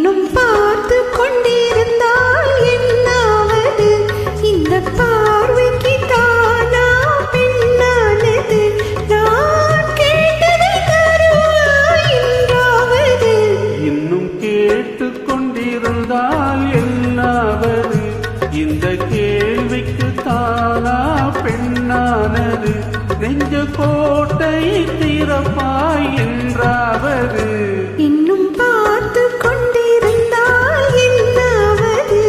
இன்னும் பார்த்து கொண்டிருந்தால் என்னாவது? இந்த பார்வைக்கு தானா பெண்ணானது? நான் கேட்டதை தருவாய் என்றாவது? இன்னும் கேட்டு கொண்டிருந்தால் என்னாவது? இந்த கேள்விக்கு தானா பெண்ணானது? நெஞ்ச கோட்டை திறப்பாய் என்றாவது? இன்னும் பார்த்து கொண்டிருந்தால் என்னாவது?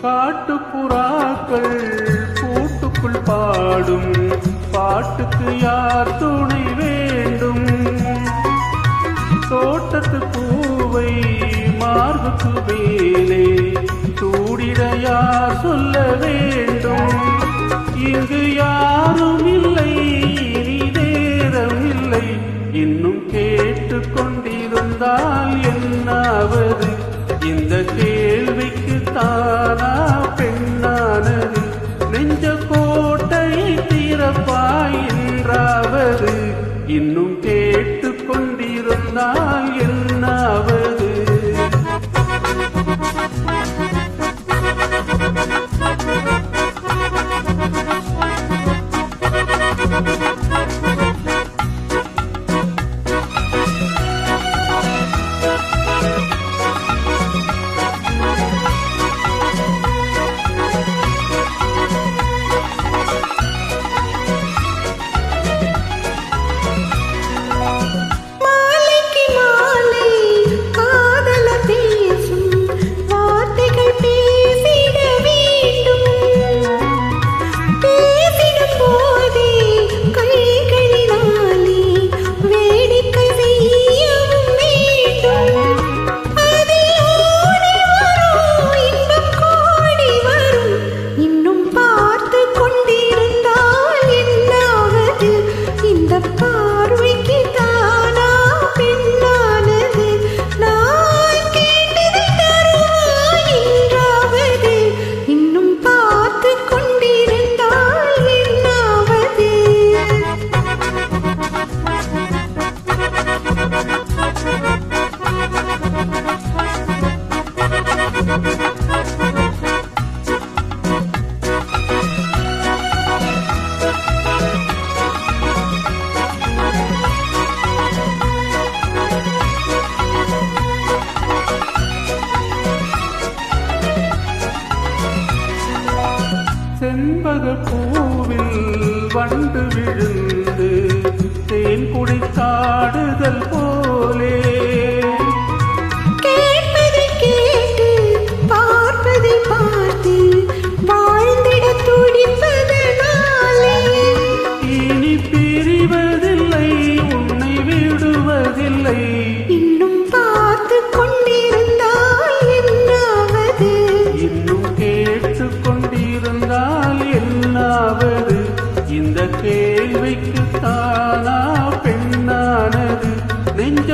காட்டுப்புறாக்கள் கூட்டுக்குள் பாடும் பாட்டுக்கு யார் துணை வேண்டும்? தோட்டத்து பூவை மார்புக்கு மேலே சூடிட யார் சொல்ல வேண்டும்? இங்கு யாரும் இல்லை, இனி நேரம் இல்லை. இன்னும் கேட்டு கொண்டிருந்தால் என்னாவது? இந்த கேள்விக்கு தானா பெண்ணானது? நெஞ்ச கோட்டை திறப்பாய் என்றாவது? இன்னும் கேட்டு கொண்டிருந்தால் என்னாவது? செண்பக பூவில் வண்டு விழுந்து தேன் குடித்தாடுதல் போலே கேட்பதை கேட்டு பார்ப்பதை பார்த்து வாழ்ந்திட துடிப்பதனாலே இனி பிரிவதில்லை, உன்னை விடுவதில்லை. இன்னும் பார்த்து கொண்டிருந்தால் என்னாவது? இன்னும் கேட்டு கொண்டிருந்தால் என்னாவது? இந்த கேள்விக்கு தானா பெண்ணானது? நெஞ்ச